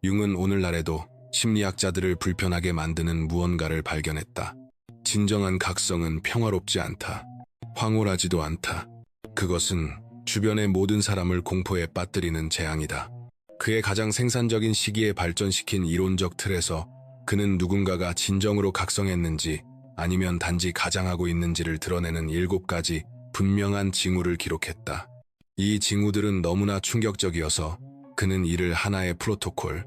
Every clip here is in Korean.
융은 오늘날에도 심리학자들을 불편하게 만드는 무언가를 발견했다. 진정한 각성은 평화롭지 않다. 황홀하지도 않다. 그것은 주변의 모든 사람을 공포에 빠뜨리는 재앙이다. 그의 가장 생산적인 시기에 발전시킨 이론적 틀에서 그는 누군가가 진정으로 각성했는지 아니면 단지 가장하고 있는지를 드러내는 7가지 분명한 징후를 기록했다. 이 징후들은 너무나 충격적이어서 그는 이를 하나의 프로토콜,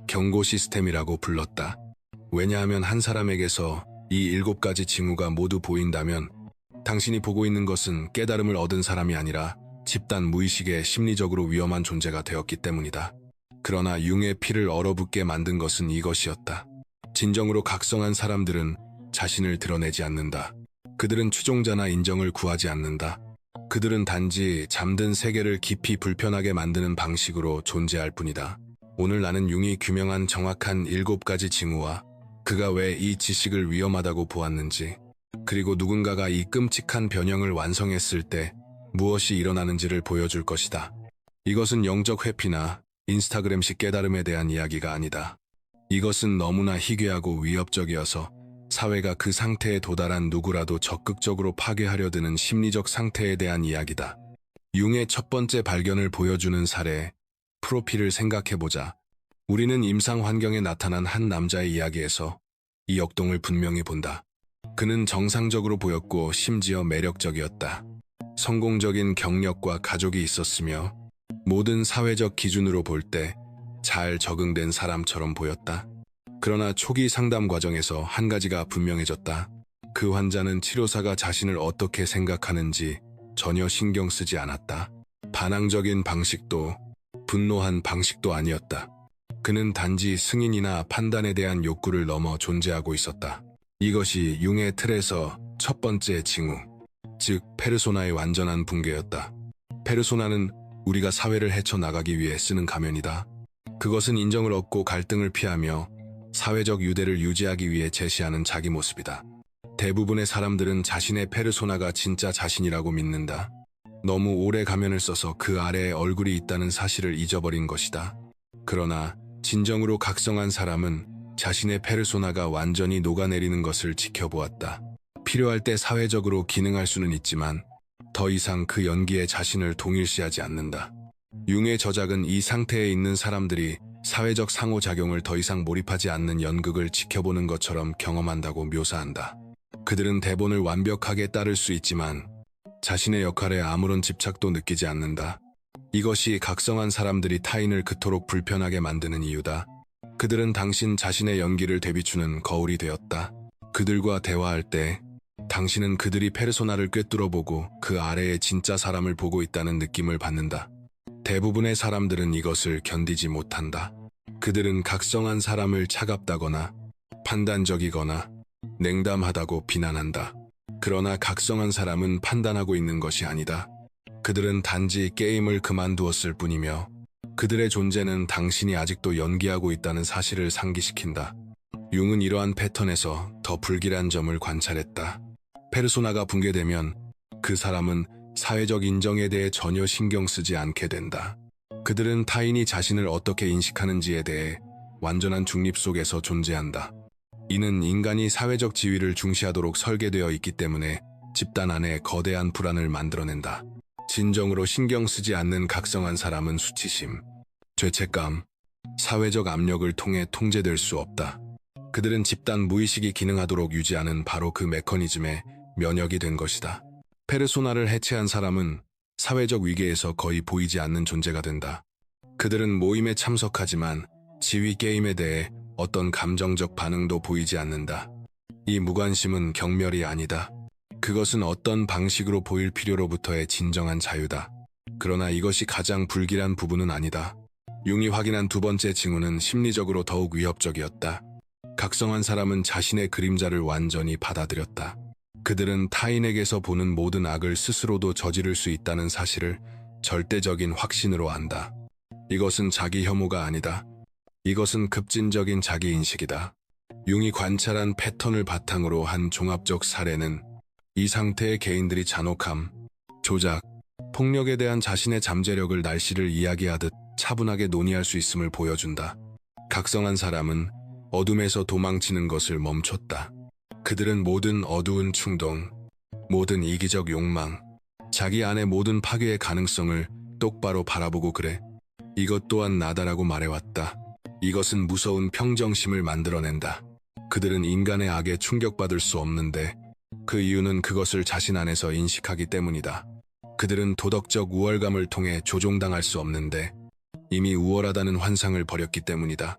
경고 시스템이라고 불렀다. 왜냐하면 한 사람에게서 이 7가지 징후가 모두 보인다면 당신이 보고 있는 것은 깨달음을 얻은 사람이 아니라 집단 무의식의 심리적으로 위험한 존재가 되었기 때문이다. 그러나 융의 피를 얼어붙게 만든 것은 이것이었다. 진정으로 각성한 사람들은 자신을 드러내지 않는다. 그들은 추종자나 인정을 구하지 않는다. 그들은 단지 잠든 세계를 깊이 불편하게 만드는 방식으로 존재할 뿐이다. 오늘 나는 융이 규명한 정확한 7가지 징후와 그가 왜 이 지식을 위험하다고 보았는지, 그리고 누군가가 이 끔찍한 변형을 완성했을 때 무엇이 일어나는지를 보여줄 것이다. 이것은 영적 회피나 인스타그램식 깨달음에 대한 이야기가 아니다. 이것은 너무나 희귀하고 위협적이어서 사회가 그 상태에 도달한 누구라도 적극적으로 파괴하려 드는 심리적 상태에 대한 이야기다. 융의 첫 번째 발견을 보여주는 사례, 프로필을 생각해보자. 우리는 임상 환경에 나타난 한 남자의 이야기에서 이 역동을 분명히 본다. 그는 정상적으로 보였고 심지어 매력적이었다. 성공적인 경력과 가족이 있었으며 모든 사회적 기준으로 볼 때 잘 적응된 사람처럼 보였다. 그러나 초기 상담 과정에서 한 가지가 분명해졌다. 그 환자는 치료사가 자신을 어떻게 생각하는지 전혀 신경 쓰지 않았다. 반항적인 방식도 분노한 방식도 아니었다. 그는 단지 승인이나 판단에 대한 욕구를 넘어 존재하고 있었다. 이것이 융의 틀에서 첫 번째 징후, 즉 페르소나의 완전한 붕괴였다. 페르소나는 우리가 사회를 헤쳐나가기 위해 쓰는 가면이다. 그것은 인정을 얻고 갈등을 피하며 사회적 유대를 유지하기 위해 제시하는 자기 모습이다. 대부분의 사람들은 자신의 페르소나가 진짜 자신이라고 믿는다. 너무 오래 가면을 써서 그 아래에 얼굴이 있다는 사실을 잊어버린 것이다. 그러나 진정으로 각성한 사람은 자신의 페르소나가 완전히 녹아내리는 것을 지켜보았다. 필요할 때 사회적으로 기능할 수는 있지만 더 이상 그 연기에 자신을 동일시하지 않는다. 융의 저작은 이 상태에 있는 사람들이 사회적 상호작용을 더 이상 몰입하지 않는 연극을 지켜보는 것처럼 경험한다고 묘사한다. 그들은 대본을 완벽하게 따를 수 있지만 자신의 역할에 아무런 집착도 느끼지 않는다. 이것이 각성한 사람들이 타인을 그토록 불편하게 만드는 이유다. 그들은 당신 자신의 연기를 되비추는 거울이 되었다. 그들과 대화할 때 당신은 그들이 페르소나를 꿰뚫어보고 그 아래에 진짜 사람을 보고 있다는 느낌을 받는다. 대부분의 사람들은 이것을 견디지 못한다. 그들은 각성한 사람을 차갑다거나 판단적이거나 냉담하다고 비난한다. 그러나 각성한 사람은 판단하고 있는 것이 아니다. 그들은 단지 게임을 그만두었을 뿐이며 그들의 존재는 당신이 아직도 연기하고 있다는 사실을 상기시킨다. 융은 이러한 패턴에서 더 불길한 점을 관찰했다. 페르소나가 붕괴되면 그 사람은 사회적 인정에 대해 전혀 신경 쓰지 않게 된다. 그들은 타인이 자신을 어떻게 인식하는지에 대해 완전한 중립 속에서 존재한다. 이는 인간이 사회적 지위를 중시하도록 설계되어 있기 때문에 집단 안에 거대한 불안을 만들어낸다. 진정으로 신경 쓰지 않는 각성한 사람은 수치심, 죄책감, 사회적 압력을 통해 통제될 수 없다. 그들은 집단 무의식이 기능하도록 유지하는 바로 그 메커니즘에 면역이 된 것이다. 페르소나를 해체한 사람은 사회적 위계에서 거의 보이지 않는 존재가 된다. 그들은 모임에 참석하지만 지위 게임에 대해 어떤 감정적 반응도 보이지 않는다. 이 무관심은 경멸이 아니다. 그것은 어떤 방식으로 보일 필요로부터의 진정한 자유다. 그러나 이것이 가장 불길한 부분은 아니다. 융이 확인한 두 번째 징후는 심리적으로 더욱 위협적이었다. 각성한 사람은 자신의 그림자를 완전히 받아들였다. 그들은 타인에게서 보는 모든 악을 스스로도 저지를 수 있다는 사실을 절대적인 확신으로 안다. 이것은 자기 혐오가 아니다. 이것은 급진적인 자기인식이다. 융이 관찰한 패턴을 바탕으로 한 종합적 사례는 이 상태의 개인들이 잔혹함, 조작, 폭력에 대한 자신의 잠재력을 날씨를 이야기하듯 차분하게 논의할 수 있음을 보여준다. 각성한 사람은 어둠에서 도망치는 것을 멈췄다. 그들은 모든 어두운 충동, 모든 이기적 욕망, 자기 안의 모든 파괴의 가능성을 똑바로 바라보고 그래. 이것 또한 나다라고 말해왔다. 이것은 무서운 평정심을 만들어낸다. 그들은 인간의 악에 충격받을 수 없는데 그 이유는 그것을 자신 안에서 인식하기 때문이다. 그들은 도덕적 우월감을 통해 조종당할 수 없는데 이미 우월하다는 환상을 버렸기 때문이다.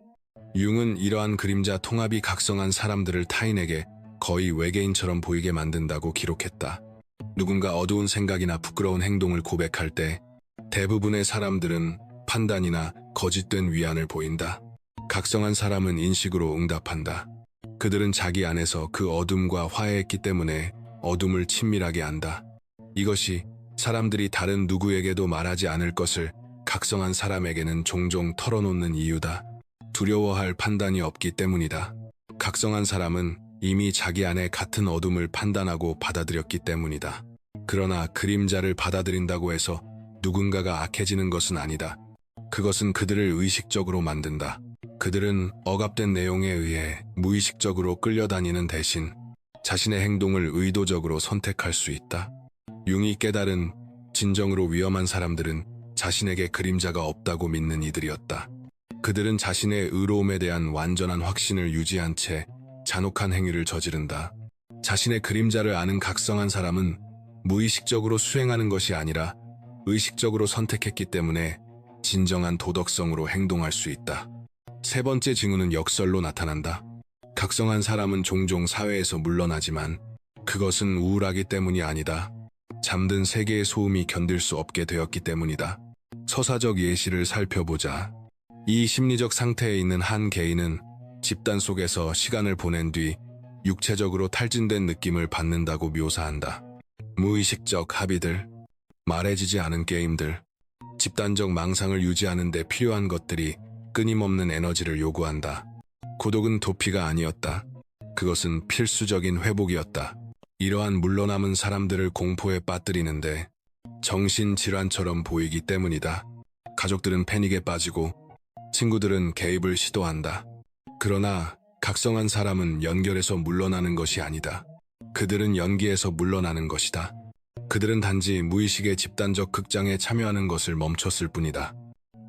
융은 이러한 그림자 통합이 각성한 사람들을 타인에게 거의 외계인처럼 보이게 만든다고 기록했다. 누군가 어두운 생각이나 부끄러운 행동을 고백할 때 대부분의 사람들은 판단이나 거짓된 위안을 보인다. 각성한 사람은 인식으로 응답한다. 그들은 자기 안에서 그 어둠과 화해했기 때문에 어둠을 친밀하게 안다. 이것이 사람들이 다른 누구에게도 말하지 않을 것을 각성한 사람에게는 종종 털어놓는 이유다. 두려워할 판단이 없기 때문이다. 각성한 사람은 이미 자기 안에 같은 어둠을 판단하고 받아들였기 때문이다. 그러나 그림자를 받아들인다고 해서 누군가가 악해지는 것은 아니다. 그것은 그들을 의식적으로 만든다. 그들은 억압된 내용에 의해 무의식적으로 끌려다니는 대신 자신의 행동을 의도적으로 선택할 수 있다. 융이 깨달은 진정으로 위험한 사람들은 자신에게 그림자가 없다고 믿는 이들이었다. 그들은 자신의 의로움에 대한 완전한 확신을 유지한 채 잔혹한 행위를 저지른다. 자신의 그림자를 아는 각성한 사람은 무의식적으로 수행하는 것이 아니라 의식적으로 선택했기 때문에 진정한 도덕성으로 행동할 수 있다. 세 번째 징후는 역설로 나타난다. 각성한 사람은 종종 사회에서 물러나지만 그것은 우울하기 때문이 아니다. 잠든 세계의 소음이 견딜 수 없게 되었기 때문이다. 서사적 예시를 살펴보자. 이 심리적 상태에 있는 한 개인은 집단 속에서 시간을 보낸 뒤 육체적으로 탈진된 느낌을 받는다고 묘사한다. 무의식적 합의들, 말해지지 않은 게임들, 집단적 망상을 유지하는 데 필요한 것들이 끊임없는 에너지를 요구한다. 고독은 도피가 아니었다. 그것은 필수적인 회복이었다. 이러한 물러남은 사람들을 공포에 빠뜨리는데 정신질환처럼 보이기 때문이다. 가족들은 패닉에 빠지고 친구들은 개입을 시도한다. 그러나 각성한 사람은 연결에서 물러나는 것이 아니다. 그들은 연기에서 물러나는 것이다. 그들은 단지 무의식의 집단적 극장에 참여하는 것을 멈췄을 뿐이다.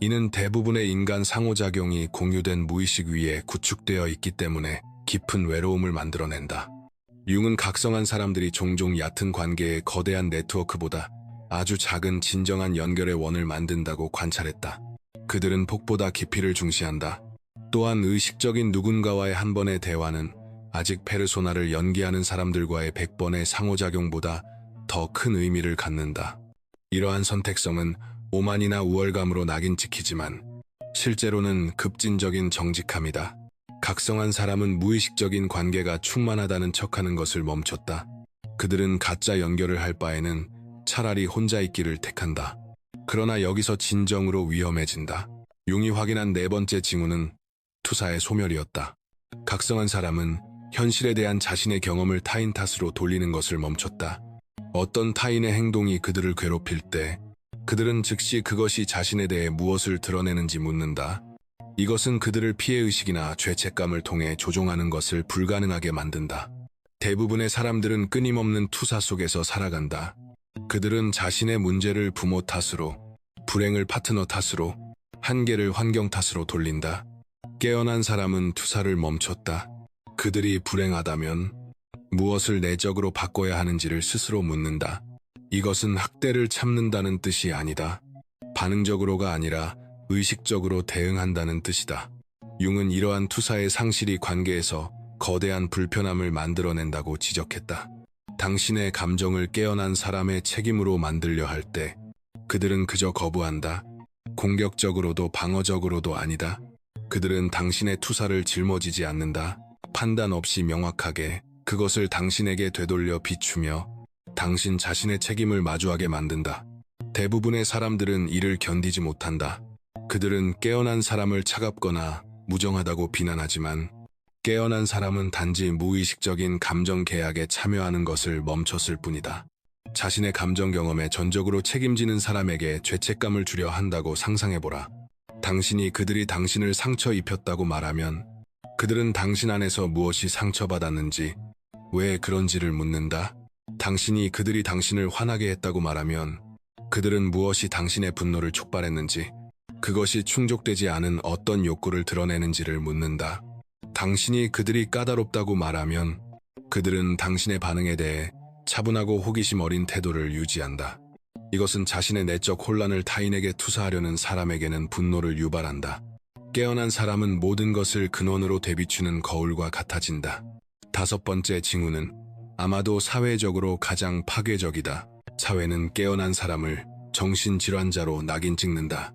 이는 대부분의 인간 상호작용이 공유된 무의식 위에 구축되어 있기 때문에 깊은 외로움을 만들어낸다. 융은 각성한 사람들이 종종 얕은 관계의 거대한 네트워크보다 아주 작은 진정한 연결의 원을 만든다고 관찰했다. 그들은 폭보다 깊이를 중시한다. 또한 의식적인 누군가와의 한 번의 대화는 아직 페르소나를 연기하는 사람들과의 100번의 상호작용보다 더 큰 의미를 갖는다. 이러한 선택성은 오만이나 우월감으로 낙인 찍히지만 실제로는 급진적인 정직함이다. 각성한 사람은 무의식적인 관계가 충만하다는 척하는 것을 멈췄다. 그들은 가짜 연결을 할 바에는 차라리 혼자 있기를 택한다. 그러나 여기서 진정으로 위험해진다. 융이 확인한 네 번째 징후는 투사의 소멸이었다. 각성한 사람은 현실에 대한 자신의 경험을 타인 탓으로 돌리는 것을 멈췄다. 어떤 타인의 행동이 그들을 괴롭힐 때 그들은 즉시 그것이 자신에 대해 무엇을 드러내는지 묻는다. 이것은 그들을 피해의식이나 죄책감을 통해 조종하는 것을 불가능하게 만든다. 대부분의 사람들은 끊임없는 투사 속에서 살아간다. 그들은 자신의 문제를 부모 탓으로, 불행을 파트너 탓으로, 한계를 환경 탓으로 돌린다. 깨어난 사람은 투사를 멈췄다. 그들이 불행하다면 무엇을 내적으로 바꿔야 하는지를 스스로 묻는다. 이것은 학대를 참는다는 뜻이 아니다. 반응적으로가 아니라 의식적으로 대응한다는 뜻이다. 융은 이러한 투사의 상실이 관계에서 거대한 불편함을 만들어낸다고 지적했다. 당신의 감정을 깨어난 사람의 책임으로 만들려 할 때 그들은 그저 거부한다. 공격적으로도 방어적으로도 아니다. 그들은 당신의 투사를 짊어지지 않는다. 판단 없이 명확하게 그것을 당신에게 되돌려 비추며 당신 자신의 책임을 마주하게 만든다. 대부분의 사람들은 이를 견디지 못한다. 그들은 깨어난 사람을 차갑거나 무정하다고 비난하지만 깨어난 사람은 단지 무의식적인 감정 계약에 참여하는 것을 멈췄을 뿐이다. 자신의 감정 경험에 전적으로 책임지는 사람에게 죄책감을 주려 한다고 상상해보라. 당신이 그들이 당신을 상처 입혔다고 말하면 그들은 당신 안에서 무엇이 상처받았는지, 왜 그런지를 묻는다. 당신이 그들이 당신을 화나게 했다고 말하면 그들은 무엇이 당신의 분노를 촉발했는지, 그것이 충족되지 않은 어떤 욕구를 드러내는지를 묻는다. 당신이 그들이 까다롭다고 말하면 그들은 당신의 반응에 대해 차분하고 호기심 어린 태도를 유지한다. 이것은 자신의 내적 혼란을 타인에게 투사하려는 사람에게는 분노를 유발한다. 깨어난 사람은 모든 것을 근원으로 되비추는 거울과 같아진다. 5번째 징후는 아마도 사회적으로 가장 파괴적이다. 사회는 깨어난 사람을 정신질환자로 낙인 찍는다.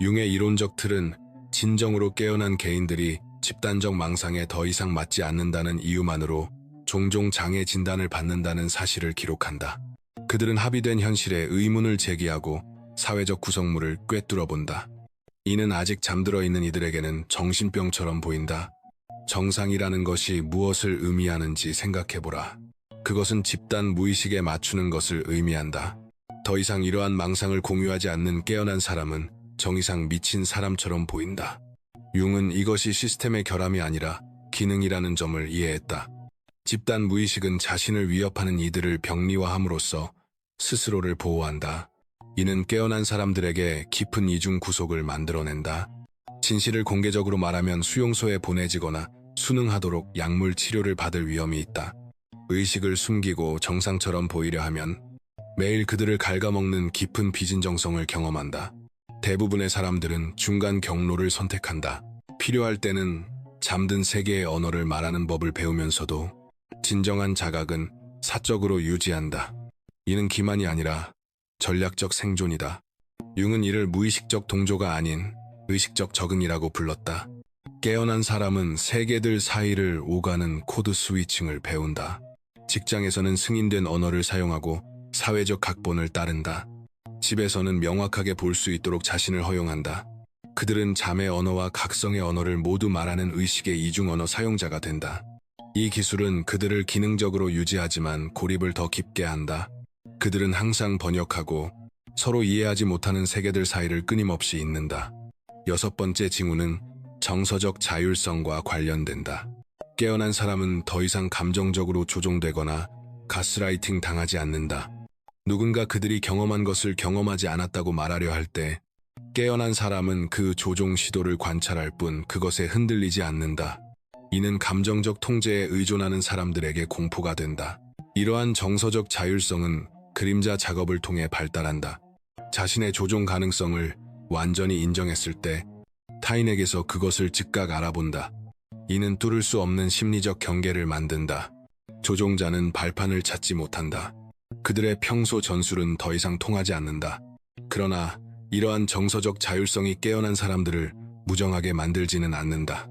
융의 이론적 틀은 진정으로 깨어난 개인들이 집단적 망상에 더 이상 맞지 않는다는 이유만으로 종종 장애 진단을 받는다는 사실을 기록한다. 그들은 합의된 현실에 의문을 제기하고 사회적 구성물을 꿰뚫어 본다. 이는 아직 잠들어 있는 이들에게는 정신병처럼 보인다. 정상이라는 것이 무엇을 의미하는지 생각해보라. 그것은 집단 무의식에 맞추는 것을 의미한다. 더 이상 이러한 망상을 공유하지 않는 깨어난 사람은 정의상 미친 사람처럼 보인다. 융은 이것이 시스템의 결함이 아니라 기능이라는 점을 이해했다. 집단 무의식은 자신을 위협하는 이들을 병리화함으로써 스스로를 보호한다. 이는 깨어난 사람들에게 깊은 이중 구속을 만들어낸다. 진실을 공개적으로 말하면 수용소에 보내지거나 수능하도록 약물 치료를 받을 위험이 있다. 의식을 숨기고 정상처럼 보이려 하면 매일 그들을 갉아먹는 깊은 비진정성을 경험한다. 대부분의 사람들은 중간 경로를 선택한다. 필요할 때는 잠든 세계의 언어를 말하는 법을 배우면서도 진정한 자각은 사적으로 유지한다. 이는 기만이 아니라 전략적 생존이다. 융은 이를 무의식적 동조가 아닌 의식적 적응이라고 불렀다. 깨어난 사람은 세계들 사이를 오가는 코드 스위칭을 배운다. 직장에서는 승인된 언어를 사용하고 사회적 각본을 따른다. 집에서는 명확하게 볼 수 있도록 자신을 허용한다. 그들은 잠의 언어와 각성의 언어를 모두 말하는 의식의 이중 언어 사용자가 된다. 이 기술은 그들을 기능적으로 유지하지만 고립을 더 깊게 한다. 그들은 항상 번역하고 서로 이해하지 못하는 세계들 사이를 끊임없이 잇는다. 6번째 징후는 정서적 자율성과 관련된다. 깨어난 사람은 더 이상 감정적으로 조종되거나 가스라이팅 당하지 않는다. 누군가 그들이 경험한 것을 경험하지 않았다고 말하려 할 때 깨어난 사람은 그 조종 시도를 관찰할 뿐 그것에 흔들리지 않는다. 이는 감정적 통제에 의존하는 사람들에게 공포가 된다. 이러한 정서적 자율성은 그림자 작업을 통해 발달한다. 자신의 조종 가능성을 완전히 인정했을 때 타인에게서 그것을 즉각 알아본다. 이는 뚫을 수 없는 심리적 경계를 만든다. 조종자는 발판을 찾지 못한다. 그들의 평소 전술은 더 이상 통하지 않는다. 그러나 이러한 정서적 자율성이 깨어난 사람들을 무정하게 만들지는 않는다.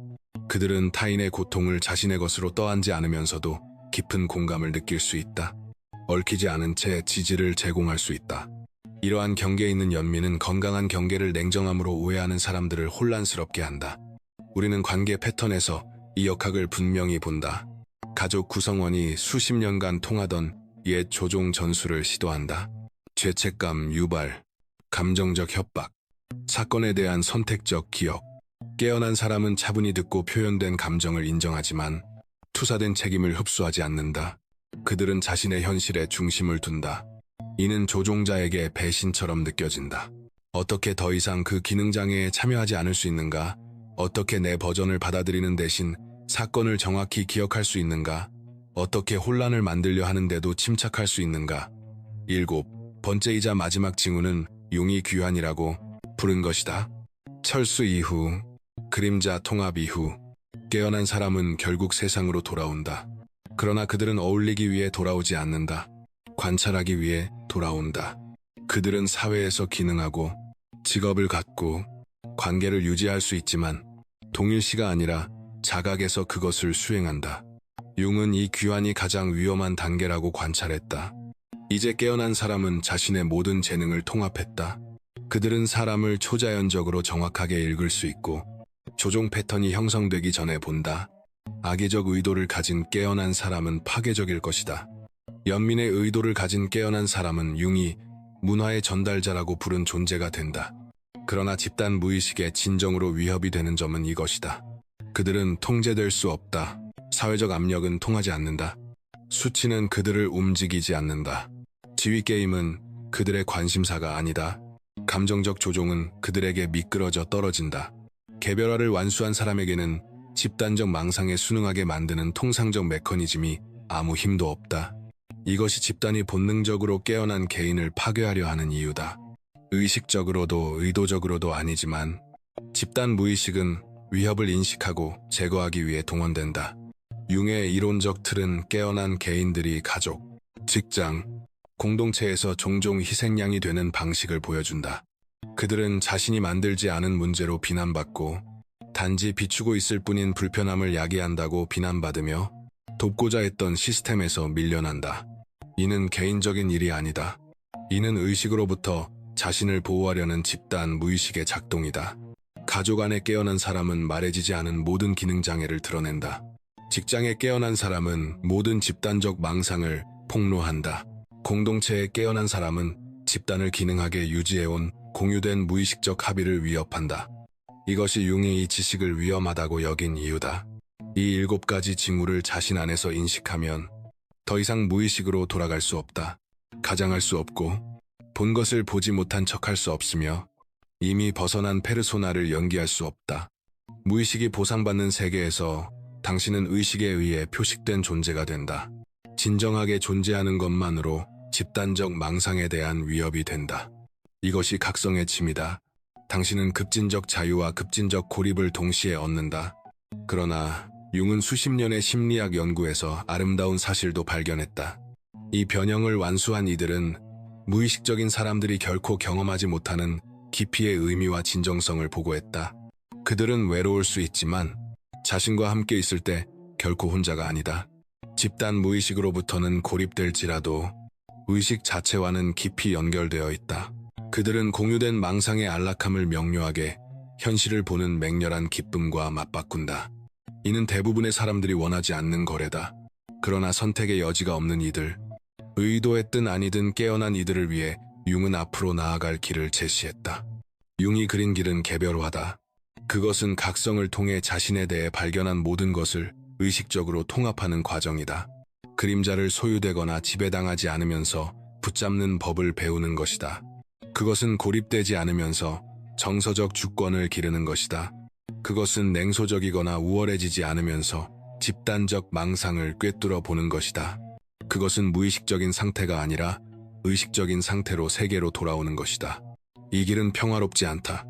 그들은 타인의 고통을 자신의 것으로 떠안지 않으면서도 깊은 공감을 느낄 수 있다. 얽히지 않은 채 지지를 제공할 수 있다. 이러한 경계에 있는 연민은 건강한 경계를 냉정함으로 오해하는 사람들을 혼란스럽게 한다. 우리는 관계 패턴에서 이 역학을 분명히 본다. 가족 구성원이 수십 년간 통하던 옛 조종 전술을 시도한다. 죄책감 유발, 감정적 협박, 사건에 대한 선택적 기억. 깨어난 사람은 차분히 듣고 표현된 감정을 인정하지만 투사된 책임을 흡수하지 않는다. 그들은 자신의 현실에 중심을 둔다. 이는 조종자에게 배신처럼 느껴진다. 어떻게 더 이상 그 기능장애에 참여하지 않을 수 있는가? 어떻게 내 버전을 받아들이는 대신 사건을 정확히 기억할 수 있는가? 어떻게 혼란을 만들려 하는데도 침착할 수 있는가? 7번째이자 마지막 징후는 융이 귀환이라고 부른 것이다. 철수 이후, 그림자 통합 이후, 깨어난 사람은 결국 세상으로 돌아온다. 그러나 그들은 어울리기 위해 돌아오지 않는다. 관찰하기 위해 돌아온다. 그들은 사회에서 기능하고 직업을 갖고 관계를 유지할 수 있지만 동일시가 아니라 자각에서 그것을 수행한다. 융은 이 귀환이 가장 위험한 단계라고 관찰했다. 이제 깨어난 사람은 자신의 모든 재능을 통합했다. 그들은 사람을 초자연적으로 정확하게 읽을 수 있고 조종 패턴이 형성되기 전에 본다. 악의적 의도를 가진 깨어난 사람은 파괴적일 것이다. 연민의 의도를 가진 깨어난 사람은 융이 문화의 전달자라고 부른 존재가 된다. 그러나 집단 무의식에 진정으로 위협이 되는 점은 이것이다. 그들은 통제될 수 없다. 사회적 압력은 통하지 않는다. 수치는 그들을 움직이지 않는다. 지휘 게임은 그들의 관심사가 아니다. 감정적 조종은 그들에게 미끄러져 떨어진다. 개별화를 완수한 사람에게는 집단적 망상에 순응하게 만드는 통상적 메커니즘이 아무 힘도 없다. 이것이 집단이 본능적으로 깨어난 개인을 파괴하려 하는 이유다. 의식적으로도 의도적으로도 아니지만 집단 무의식은 위협을 인식하고 제거하기 위해 동원된다. 융의 이론적 틀은 깨어난 개인들이 가족, 직장, 공동체에서 종종 희생양이 되는 방식을 보여준다. 그들은 자신이 만들지 않은 문제로 비난받고 단지 비추고 있을 뿐인 불편함을 야기한다고 비난받으며 돕고자 했던 시스템에서 밀려난다. 이는 개인적인 일이 아니다. 이는 의식으로부터 자신을 보호하려는 집단 무의식의 작동이다. 가족 안에 깨어난 사람은 말해지지 않은 모든 기능장애를 드러낸다. 직장에 깨어난 사람은 모든 집단적 망상을 폭로한다. 공동체에 깨어난 사람은 집단을 기능하게 유지해온 공유된 무의식적 합의를 위협한다. 이것이 융이 이 지식을 위험하다고 여긴 이유다. 이 7가지 징후를 자신 안에서 인식하면 더 이상 무의식으로 돌아갈 수 없다. 가장할 수 없고 본 것을 보지 못한 척할 수 없으며 이미 벗어난 페르소나를 연기할 수 없다. 무의식이 보상받는 세계에서 당신은 의식에 의해 표식된 존재가 된다. 진정하게 존재하는 것만으로 집단적 망상에 대한 위협이 된다. 이것이 각성의 짐이다. 당신은 급진적 자유와 급진적 고립을 동시에 얻는다. 그러나 융은 수십 년의 심리학 연구에서 아름다운 사실도 발견했다. 이 변형을 완수한 이들은 무의식적인 사람들이 결코 경험하지 못하는 깊이의 의미와 진정성을 보고했다. 그들은 외로울 수 있지만 자신과 함께 있을 때 결코 혼자가 아니다. 집단 무의식으로부터는 고립될지라도 의식 자체와는 깊이 연결되어 있다. 그들은 공유된 망상의 안락함을 명료하게 현실을 보는 맹렬한 기쁨과 맞바꾼다. 이는 대부분의 사람들이 원하지 않는 거래다. 그러나 선택의 여지가 없는 이들, 의도했든 아니든 깨어난 이들을 위해 융은 앞으로 나아갈 길을 제시했다. 융이 그린 길은 개별화다. 그것은 각성을 통해 자신에 대해 발견한 모든 것을 의식적으로 통합하는 과정이다. 그림자를 소유되거나 지배당하지 않으면서 붙잡는 법을 배우는 것이다. 그것은 고립되지 않으면서 정서적 주권을 기르는 것이다. 그것은 냉소적이거나 우월해지지 않으면서 집단적 망상을 꿰뚫어 보는 것이다. 그것은 무의식적인 상태가 아니라 의식적인 상태로 세계로 돌아오는 것이다. 이 길은 평화롭지 않다.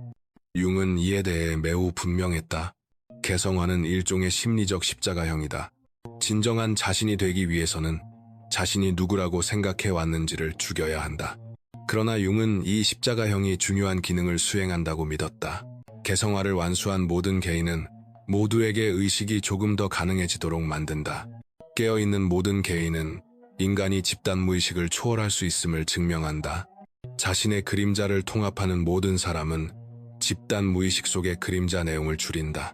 융은 이에 대해 매우 분명했다. 개성화는 일종의 심리적 십자가형이다. 진정한 자신이 되기 위해서는 자신이 누구라고 생각해 왔는지를 죽여야 한다. 그러나 융은 이 십자가형이 중요한 기능을 수행한다고 믿었다. 개성화를 완수한 모든 개인은 모두에게 의식이 조금 더 가능해지도록 만든다. 깨어있는 모든 개인은 인간이 집단 무의식을 초월할 수 있음을 증명한다. 자신의 그림자를 통합하는 모든 사람은 집단 무의식 속의 그림자 내용을 줄인다.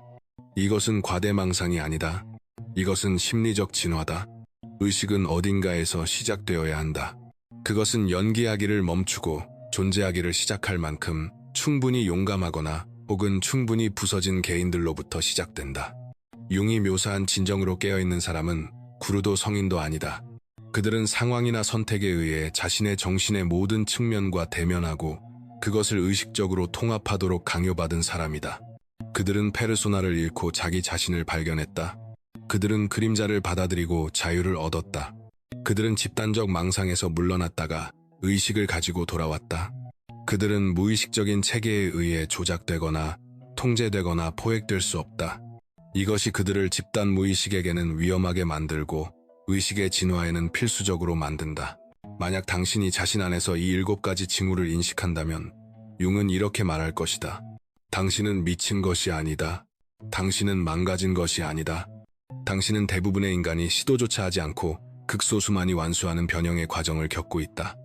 이것은 과대망상이 아니다. 이것은 심리적 진화다. 의식은 어딘가에서 시작되어야 한다. 그것은 연기하기를 멈추고 존재하기를 시작할 만큼 충분히 용감하거나 혹은 충분히 부서진 개인들로부터 시작된다. 융이 묘사한 진정으로 깨어있는 사람은 구루도 성인도 아니다. 그들은 상황이나 선택에 의해 자신의 정신의 모든 측면과 대면하고 그것을 의식적으로 통합하도록 강요받은 사람이다. 그들은 페르소나를 잃고 자기 자신을 발견했다. 그들은 그림자를 받아들이고 자유를 얻었다. 그들은 집단적 망상에서 물러났다가 의식을 가지고 돌아왔다. 그들은 무의식적인 체계에 의해 조작되거나 통제되거나 포획될 수 없다. 이것이 그들을 집단 무의식에게는 위험하게 만들고 의식의 진화에는 필수적으로 만든다. 만약 당신이 자신 안에서 이 7가지 징후를 인식한다면 융은 이렇게 말할 것이다. 당신은 미친 것이 아니다. 당신은 망가진 것이 아니다. 당신은 대부분의 인간이 시도조차 하지 않고 극소수만이 완수하는 변형의 과정을 겪고 있다.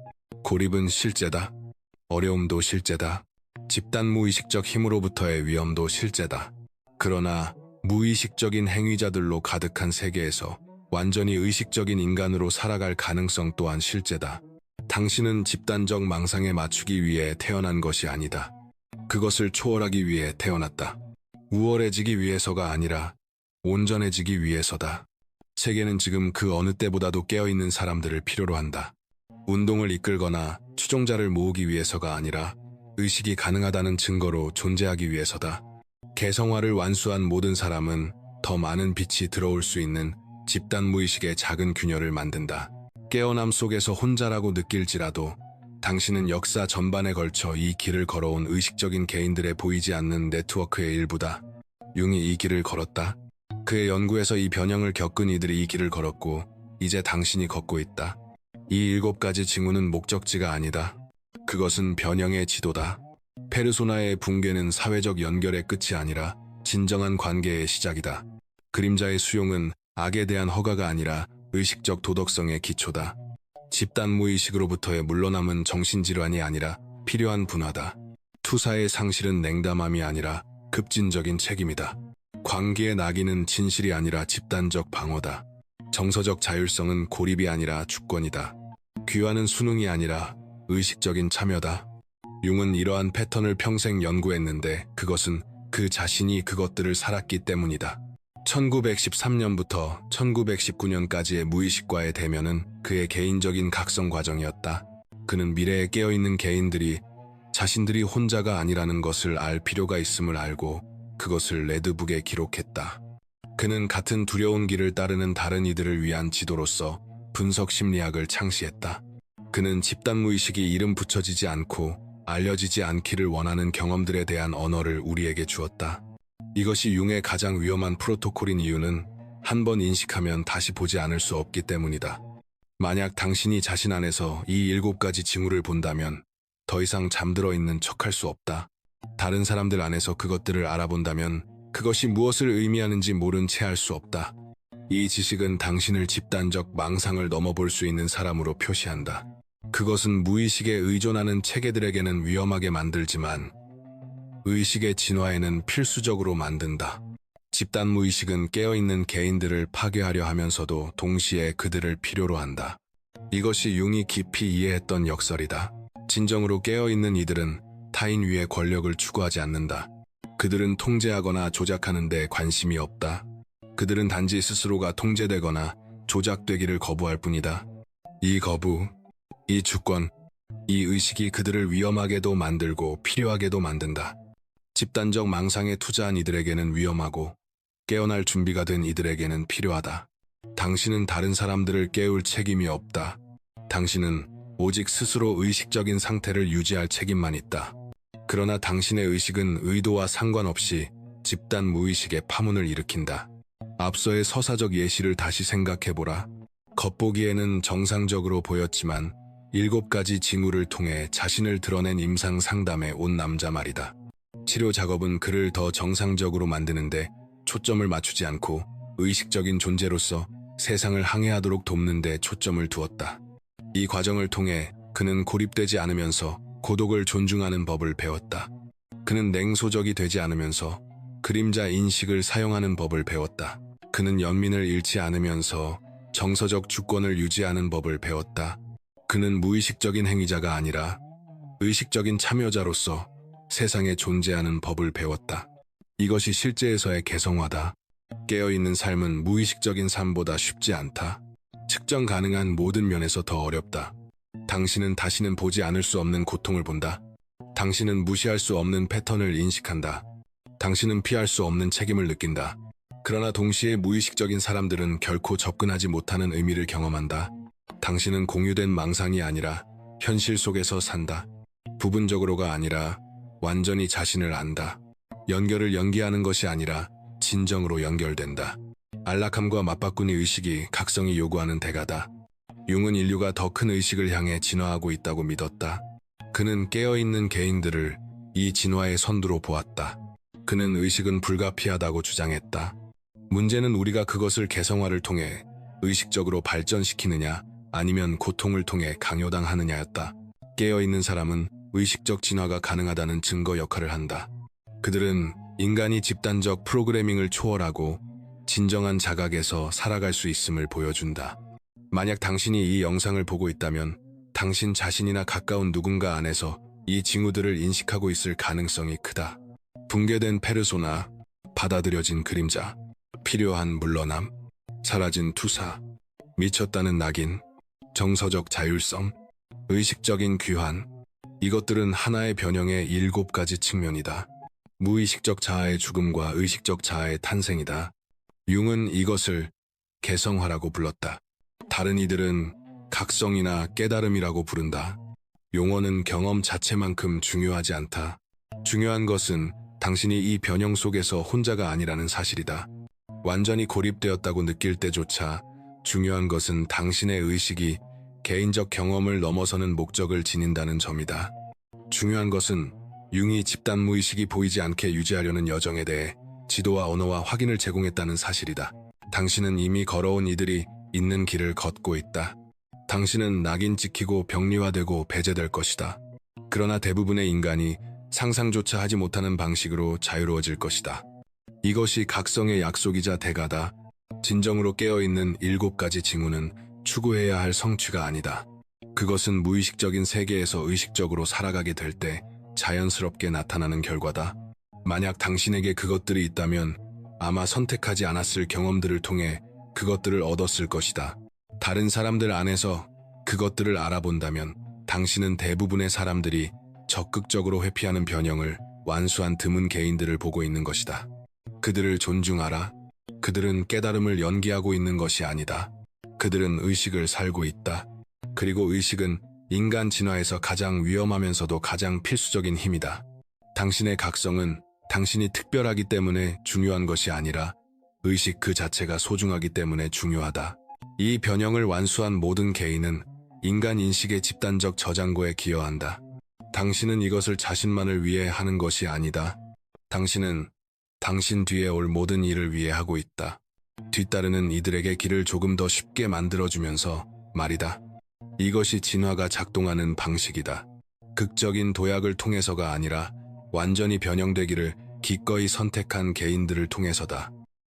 고립은 실제다. 어려움도 실제다. 집단 무의식적 힘으로부터의 위험도 실제다. 그러나 무의식적인 행위자들로 가득한 세계에서 완전히 의식적인 인간으로 살아갈 가능성 또한 실제다. 당신은 집단적 망상에 맞추기 위해 태어난 것이 아니다. 그것을 초월하기 위해 태어났다. 우월해지기 위해서가 아니라 온전해지기 위해서다. 세계는 지금 그 어느 때보다도 깨어있는 사람들을 필요로 한다. 운동을 이끌거나 추종자를 모으기 위해서가 아니라 의식이 가능하다는 증거로 존재하기 위해서다. 개성화를 완수한 모든 사람은 더 많은 빛이 들어올 수 있는 집단 무의식의 작은 균열을 만든다. 깨어남 속에서 혼자라고 느낄지라도 당신은 역사 전반에 걸쳐 이 길을 걸어온 의식적인 개인들의 보이지 않는 네트워크의 일부다. 융이 이 길을 걸었다. 그의 연구에서 이 변형을 겪은 이들이 이 길을 걸었고 이제 당신이 걷고 있다. 이 7가지 징후는 목적지가 아니다. 그것은 변형의 지도다. 페르소나의 붕괴는 사회적 연결의 끝이 아니라 진정한 관계의 시작이다. 그림자의 수용은 악에 대한 허가가 아니라 의식적 도덕성의 기초다. 집단 무의식으로부터의 물러남은 정신질환이 아니라 필요한 분화다. 투사의 상실은 냉담함이 아니라 급진적인 책임이다. 관계의 낙인은 진실이 아니라 집단적 방어다. 정서적 자율성은 고립이 아니라 주권이다. 귀환은 수능이 아니라 의식적인 참여다. 융은 이러한 패턴을 평생 연구했는데 그것은 그 자신이 그것들을 살았기 때문이다. 1913년부터 1919년까지의 무의식과의 대면은 그의 개인적인 각성 과정이었다. 그는 미래에 깨어있는 개인들이 자신들이 혼자가 아니라는 것을 알 필요가 있음을 알고 그것을 레드북에 기록했다. 그는 같은 두려운 길을 따르는 다른 이들을 위한 지도로서 분석 심리학을 창시했다. 그는 집단 무의식이 이름 붙여지지 않고 알려지지 않기를 원하는 경험들에 대한 언어를 우리에게 주었다. 이것이 융의 가장 위험한 프로토콜인 이유는 한 번 인식하면 다시 보지 않을 수 없기 때문이다. 만약 당신이 자신 안에서 이 7가지 징후를 본다면 더 이상 잠들어 있는 척할 수 없다. 다른 사람들 안에서 그것들을 알아본다면 그것이 무엇을 의미하는지 모른 채 할 수 없다. 이 지식은 당신을 집단적 망상을 넘어볼 수 있는 사람으로 표시한다. 그것은 무의식에 의존하는 체계들에게는 위험하게 만들지만 의식의 진화에는 필수적으로 만든다. 집단 무의식은 깨어있는 개인들을 파괴하려 하면서도 동시에 그들을 필요로 한다. 이것이 융이 깊이 이해했던 역설이다. 진정으로 깨어있는 이들은 타인 위에 권력을 추구하지 않는다. 그들은 통제하거나 조작하는 데 관심이 없다. 그들은 단지 스스로가 통제되거나 조작되기를 거부할 뿐이다. 이 거부, 이 주권, 이 의식이 그들을 위험하게도 만들고 필요하게도 만든다. 집단적 망상에 투자한 이들에게는 위험하고 깨어날 준비가 된 이들에게는 필요하다. 당신은 다른 사람들을 깨울 책임이 없다. 당신은 오직 스스로 의식적인 상태를 유지할 책임만 있다. 그러나 당신의 의식은 의도와 상관없이 집단 무의식의 파문을 일으킨다. 앞서의 서사적 예시를 다시 생각해보라. 겉보기에는 정상적으로 보였지만 7가지 징후를 통해 자신을 드러낸 임상 상담에 온 남자 말이다. 치료 작업은 그를 더 정상적으로 만드는데 초점을 맞추지 않고 의식적인 존재로서 세상을 항해하도록 돕는 데 초점을 두었다. 이 과정을 통해 그는 고립되지 않으면서 고독을 존중하는 법을 배웠다. 그는 냉소적이 되지 않으면서 그림자 인식을 사용하는 법을 배웠다. 그는 연민을 잃지 않으면서 정서적 주권을 유지하는 법을 배웠다. 그는 무의식적인 행위자가 아니라 의식적인 참여자로서 세상에 존재하는 법을 배웠다. 이것이 실제에서의 개성화다. 깨어있는 삶은 무의식적인 삶보다 쉽지 않다. 측정 가능한 모든 면에서 더 어렵다. 당신은 다시는 보지 않을 수 없는 고통을 본다. 당신은 무시할 수 없는 패턴을 인식한다. 당신은 피할 수 없는 책임을 느낀다. 그러나 동시에 무의식적인 사람들은 결코 접근하지 못하는 의미를 경험한다. 당신은 공유된 망상이 아니라 현실 속에서 산다. 부분적으로가 아니라 완전히 자신을 안다. 연결을 연기하는 것이 아니라 진정으로 연결된다. 안락함과 맞바꾸니 의식이 각성이 요구하는 대가다. 융은 인류가 더 큰 의식을 향해 진화하고 있다고 믿었다. 그는 깨어있는 개인들을 이 진화의 선두로 보았다. 그는 의식은 불가피하다고 주장했다. 문제는 우리가 그것을 개성화를 통해 의식적으로 발전시키느냐 아니면 고통을 통해 강요당하느냐였다. 깨어있는 사람은 의식적 진화가 가능하다는 증거 역할을 한다. 그들은 인간이 집단적 프로그래밍을 초월하고 진정한 자각에서 살아갈 수 있음을 보여준다. 만약 당신이 이 영상을 보고 있다면 당신 자신이나 가까운 누군가 안에서 이 징후들을 인식하고 있을 가능성이 크다. 붕괴된 페르소나, 받아들여진 그림자, 필요한 물러남, 사라진 투사, 미쳤다는 낙인, 정서적 자율성, 의식적인 귀환. 이것들은 하나의 변형의 7가지 측면이다. 무의식적 자아의 죽음과 의식적 자아의 탄생이다. 융은 이것을 개성화라고 불렀다. 다른 이들은 각성이나 깨달음이라고 부른다. 용어는 경험 자체만큼 중요하지 않다. 중요한 것은 당신이 이 변형 속에서 혼자가 아니라는 사실이다. 완전히 고립되었다고 느낄 때조차 중요한 것은 당신의 의식이 개인적 경험을 넘어서는 목적을 지닌다는 점이다. 중요한 것은 융이 집단 무의식이 보이지 않게 유지하려는 여정에 대해 지도와 언어와 확인을 제공했다는 사실이다. 당신은 이미 걸어온 이들이 있는 길을 걷고 있다. 당신은 낙인 찍히고 병리화되고 배제될 것이다. 그러나 대부분의 인간이 상상조차 하지 못하는 방식으로 자유로워질 것이다. 이것이 각성의 약속이자 대가다. 진정으로 깨어있는 7가지 징후는 추구해야 할 성취가 아니다. 그것은 무의식적인 세계에서 의식적으로 살아가게 될 때 자연스럽게 나타나는 결과다. 만약 당신에게 그것들이 있다면 아마 선택하지 않았을 경험들을 통해 그것들을 얻었을 것이다. 다른 사람들 안에서 그것들을 알아본다면 당신은 대부분의 사람들이 적극적으로 회피하는 변형을 완수한 드문 개인들을 보고 있는 것이다. 그들을 존중하라. 그들은 깨달음을 연기하고 있는 것이 아니다. 그들은 의식을 살고 있다. 그리고 의식은 인간 진화에서 가장 위험하면서도 가장 필수적인 힘이다. 당신의 각성은 당신이 특별하기 때문에 중요한 것이 아니라 의식 그 자체가 소중하기 때문에 중요하다. 이 변형을 완수한 모든 개인은 인간 인식의 집단적 저장고에 기여한다. 당신은 이것을 자신만을 위해 하는 것이 아니다. 당신은 당신 뒤에 올 모든 일을 위해 하고 있다. 뒤따르는 이들에게 길을 조금 더 쉽게 만들어주면서 말이다. 이것이 진화가 작동하는 방식이다. 극적인 도약을 통해서가 아니라 완전히 변형되기를 기꺼이 선택한 개인들을 통해서다.